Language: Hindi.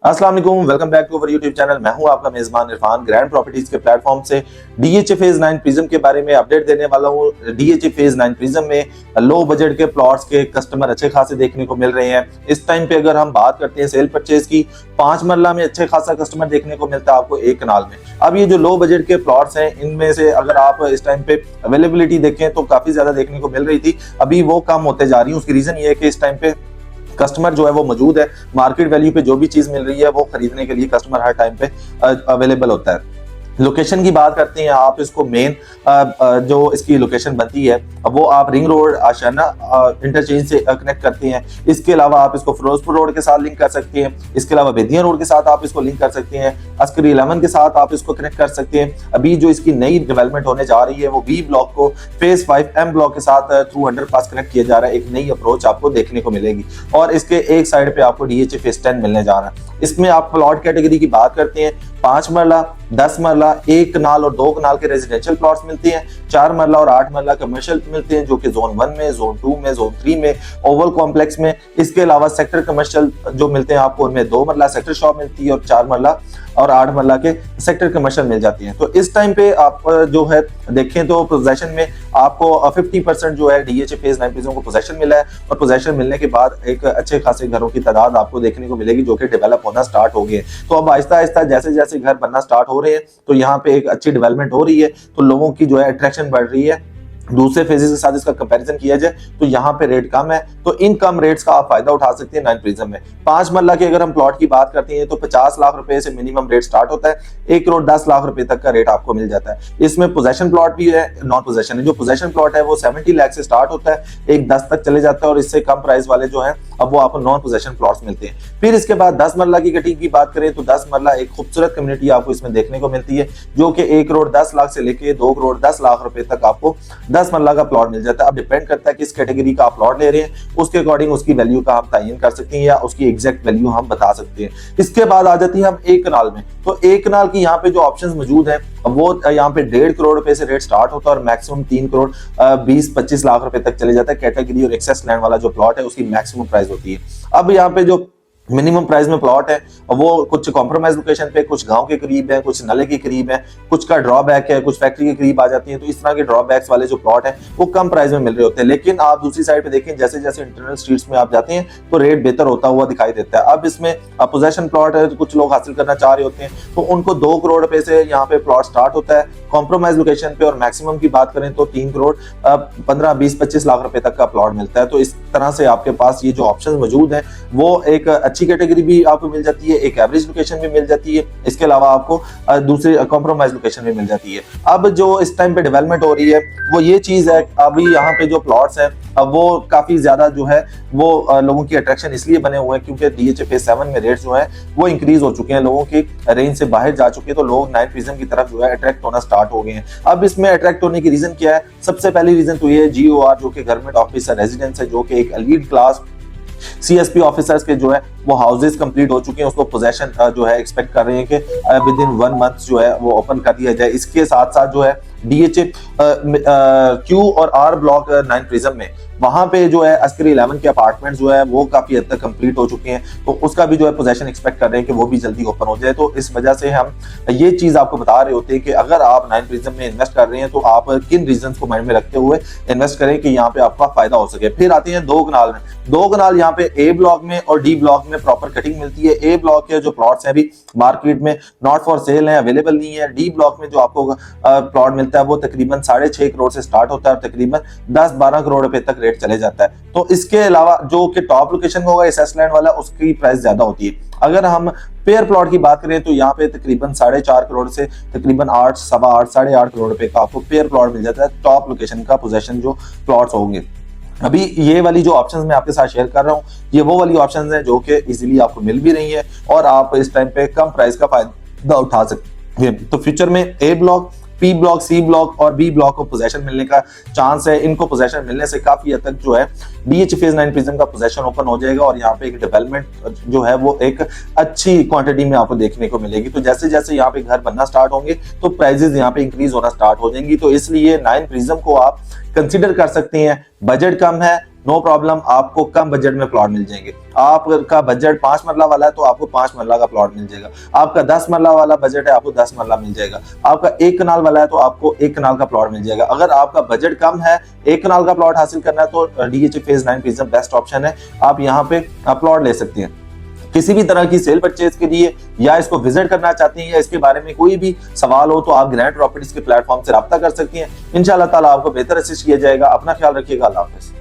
अस्सलाम वालेकुम, welcome back to our YouTube channel. मैं हूं आपका मेजबान इरफान। ग्रैंड प्रॉपर्टीज के प्लेटफॉर्म से डीएचए फेज 9 प्रिज्म के बारे में अपडेट देने वाला हूं। डीएचए फेज 9 प्रिज्म में लो बजट के प्लॉट्स के कस्टमर अच्छे खासे देखने को मिल रहे हैं। इस टाइम पे अगर हम बात करते हैं सेल परचेज की, 5 मरला में अच्छे खासा कस्टमर देखने को मिलता है आपको एक कनाल में। अब ये जो लो बजट के प्लॉट्स हैं, इनमें से अगर आप इस टाइम पे अवेलेबिलिटी देखें तो काफी ज्यादा देखने को मिल रही थी, अभी वो कम होते जा रही है। उसकी रीजन ये है कि इस टाइम पे कस्टमर जो है वो मौजूद है, मार्केट वैल्यू पे जो भी चीज मिल रही है वो खरीदने के लिए कस्टमर हर टाइम पे अवेलेबल होता है। लोकेशन की बात करते हैं, आप इसको मेन जो इसकी लोकेशन बनती है वो आप रिंग रोड आशियाना इंटरचेंज से कनेक्ट करते हैं। इसके अलावा आप इसको फिरोजपुर रोड के साथ लिंक कर सकते हैं। इसके अलावा बेदिया रोड के साथ आप इसको लिंक कर सकते हैं। अस्करी 11 के साथ आप इसको कनेक्ट कर सकते हैं। अभी जो इसकी नई डेवलपमेंट होने जा रही है वो बी ब्लॉक को फेज 5 एम ब्लॉक के साथ थ्रू अंडरपास कनेक्ट किया जा रहा है। एक नई अप्रोच आपको देखने को मिलेगी और इसके एक साइड पे आपको डीएचए फेज 10 मिलने जा रहा है। इसमें आप प्लॉट कैटेगरी की बात करते हैं, 5 मरला, 10 मरला, 1 कनाल और 2 कनाल के रेजिडेंशियल प्लॉट्स मिलते हैं। 4 मरला और 8 मरला कमर्शियल मिलते हैं, जो कि जोन 1 में, जोन 2 में, जोन 3 में, ओवल कॉम्प्लेक्स में। इसके अलावा सेक्टर कमर्शियल जो मिलते हैं आपको, उनमें 2 मरला सेक्टर शॉप मिलती है और 4 मरला और 8 मरला के सेक्टर कमर्शियल मिल जाती हैं। तो इस टाइम पे आप जो है देखें तो पोजेशन में आपको 50% जो है डीएचए फेज 9 प्रिज्म को पोजेशन मिला है और पोजेशन मिलने के बाद एक अच्छे खासे घरों की तादाद आपको देखने को मिलेगी जो कि डेवलप होना स्टार्ट हो गए। तो अब आहिस्ता आहिस्ता जैसे जैसे घर बनना स्टार्ट हो रहे हैं तो यहाँ पे एक अच्छी डेवलपमेंट हो रही है, तो लोगों की जो है अट्रैक्शन बढ़ रही है। दूसरे फेजेस के साथ इसका कंपैरिजन किया जाए तो यहाँ पे रेट कम है, तो इन कम रेट्स का आप फायदा उठा सकते हैं 9 प्रिज्म में। 5 मरला की अगर हम प्लॉट की बात करते हैं तो 50 लाख रुपए से मिनिमम रेट स्टार्ट होता है, 1 करोड़ 10 लाख रुपए तक का रेट आपको मिल जाता है। इसमें पोजेशन प्लॉट भी है, नॉन पोजेशन है। जो पोजेशन प्लॉट है वो 70 लाख से स्टार्ट होता है, 1-10 तक चले जाता है और इससे कम प्राइस वाले जो है अब वो आपको नॉन पोजेशन प्लॉट्स मिलते हैं। फिर इसके बाद 10 मरला की कटिंग की बात करें तो 10 मरला एक खूबसूरत कम्युनिटी आपको इसमें देखने को मिलती है, जो कि 1 करोड़ 10 लाख से लेके 2 करोड़ 10 लाख रुपए तक आपको 10 मरला का प्लॉट मिल जाता है। अब डिपेंड करता है किस कैटेगरी का आप प्लॉट ले रहे हैं, उसके अकॉर्डिंग उसकी वैल्यू का हम तयन कर सकते हैं या उसकी एग्जैक्ट वैल्यू हम बता सकते हैं। इसके बाद आ जाती है हम 1 कनाल में। तो 1 कनाल की यहाँ पे जो ऑप्शंस मौजूद है वो यहाँ पे 1.5 करोड़ रुपए से रेट स्टार्ट होता है और मैक्सिमम 3 करोड़ 20-25 लाख रुपए तक चले जाता है। कैटेगरी और एक्सेस लैंड वाला जो प्लॉट है उसकी मैक्सिमम प्राइस होती है। अब यहाँ पे जो मिनिमम प्राइस में प्लॉट है वो कुछ कॉम्प्रोमाइज लोकेशन पे, कुछ गांव के करीब है, कुछ नले के करीब है, कुछ का ड्रॉबैक है, कुछ फैक्ट्री के करीब आ जाती है। तो इस तरह के ड्रॉबैक्स वाले जो प्लॉट है वो कम प्राइस में मिल रहे होते हैं। लेकिन आप दूसरी साइड पे देखें, जैसे जैसे इंटरनल स्ट्रीट्स में आप जाते हैं तो रेट बेहतर होता हुआ दिखाई देता है। अब इसमें पोजेशन प्लॉट है, कुछ लोग हासिल करना चाह रहे होते हैं तो उनको 2 करोड़ रुपए से यहाँ पे प्लॉट स्टार्ट होता है कॉम्प्रोमाइज लोकेशन पे, और मैक्सिमम की बात करें तो 3 करोड़ 15-20-25 लाख रुपए तक का प्लॉट मिलता है। तो इस तरह से आपके पास ये जो ऑप्शन मौजूद है वो एक अच्छी कैटेगरी भी आपको मिल जाती है, एक एवरेज लोकेशन भी मिल जाती है, इसके अलावा आपको दूसरी कॉम्प्रोमाइज लोकेशन भी मिल जाती है। अब जो इस टाइम पे डेवलपमेंट हो रही है वो ये चीज है, अभी यहाँ पे जो प्लॉट्स हैं वो काफी ज्यादा जो है वो लोगों की अट्रैक्शन इसलिए बने हुए हैं क्योंकि डीएचए फेज 7 में रेट्स जो है वो इंक्रीज हो चुके हैं, लोगों की रेंज से बाहर जा चुके हैं, तो लोग 9 प्रिज्म की तरफ जो है अट्रैक्ट होना स्टार्ट हो गए हैं। अब इसमें अट्रैक्ट होने की रीजन क्या है? सबसे पहली रीजन तो ये है GOR, जो कि गवर्नमेंट ऑफिसर रेजिडेंस है, जो कि एक एलीट क्लास CSP ऑफिसर्स के जो है वो हाउसेस कंप्लीट हो चुके हैं, उसको पोजेशन जो है एक्सपेक्ट कर रहे हैं कि विद इन 1 मंथ जो है वो ओपन कर दिया जाए। इसके साथ साथ जो है डीएचए Q और R ब्लॉक 9 प्रिज्म में वहां पे जो है अस्करी 11 के अपार्टमेंट जो है वो काफी हद तक कंप्लीट हो चुके हैं, तो उसका भी जो है पोजेशन एक्सपेक्ट कर रहे हैं कि वो भी जल्दी ओपन हो जाए। तो इस वजह से हम ये चीज आपको बता रहे होते हैं कि अगर आप 9 प्रिज्म में इन्वेस्ट कर रहे हैं तो आप किन रीजंस को माइंड में रखते हुए इन्वेस्ट करें कि यहाँ पे आपका फायदा हो सके। फिर आते हैं 2 कनाल में। 2 कनाल यहाँ पे A ब्लॉक में और D ब्लॉक में प्रॉपर कटिंग मिलती है। A ब्लॉक के जो प्लॉट्स हैं अभी मार्केट में नॉट फॉर सेल है, अवेलेबल नहीं है। D ब्लॉक में जो आपको प्लॉट मिलता है वो तकरीबन 6.5 करोड़ से स्टार्ट होता है और तकरीबन 10-12 करोड़ रुपए तक रेट चले जाता है। तो इसके अलावा जो कि टॉप लोकेशन में होगा एसएस लैंड वाला, उसकी प्राइस ज्यादा होती है। अगर हम पेयर प्लॉट की बात करें तो यहाँ पे तकरीबन 4.5 करोड़ से तकरीबन 8, 8.5, 8.5 करोड़ रुपए का आपको पेयर प्लॉट मिल जाता है, टॉप लोकेशन का पोजेशन जो प्लॉट्स होंगे। अभी ये वाली जो ऑप्शंस मैं आपके साथ शेयर कर रहा हूँ ये वो वाली ऑप्शंस हैं जो कि इजीली आपको मिल भी रही है और आप इस टाइम पे कम प्राइस का फायदा उठा सकते हैं। तो फ्यूचर में A block, P block, C block और B ब्लॉक को पोजेशन मिलने का चांस है। इनको पोजेशन मिलने से काफी हद तक जो है डीएचए फेज 9 प्रिज्म का पोजेशन ओपन हो जाएगा और यहाँ पे एक डेवलपमेंट जो है वो एक अच्छी क्वांटिटी में आपको देखने को मिलेगी। तो जैसे जैसे यहाँ पे घर बनना स्टार्ट होंगे तो प्राइजेस यहाँ पे इंक्रीज होना स्टार्ट हो जाएंगी। तो इसलिए 9 प्रिज्म को आप कंसिडर कर सकते हैं। बजट कम है, नो प्रॉब्लम, आपको कम बजट में प्लॉट मिल जाएंगे। आपका बजट 5 मरला वाला है तो आपको 5 मरला का प्लॉट मिल जाएगा। आपका 10 मरला वाला बजट है, आपको 10 मरला मिल जाएगा। आपका 1 कनाल वाला है तो आपको 1 कनाल का प्लॉट मिल जाएगा। अगर आपका बजट कम है, 1 कनाल का प्लॉट हासिल करना है, तो DHA phase 9 prism best option है। आप यहाँ पे प्लॉट ले सकते हैं। किसी भी तरह की सेल परचेज के लिए या इसको विजिट करना चाहते हैं या इसके बारे में कोई भी सवाल हो तो आप ग्रैंड प्रॉपर्टीज के प्लेटफॉर्म से राब्ता कर सकती हैं। इंशाअल्लाह ताला आपको बेहतर असिस्ट किया जाएगा। अपना ख्याल रखिएगा। अल्लाह हाफिज़।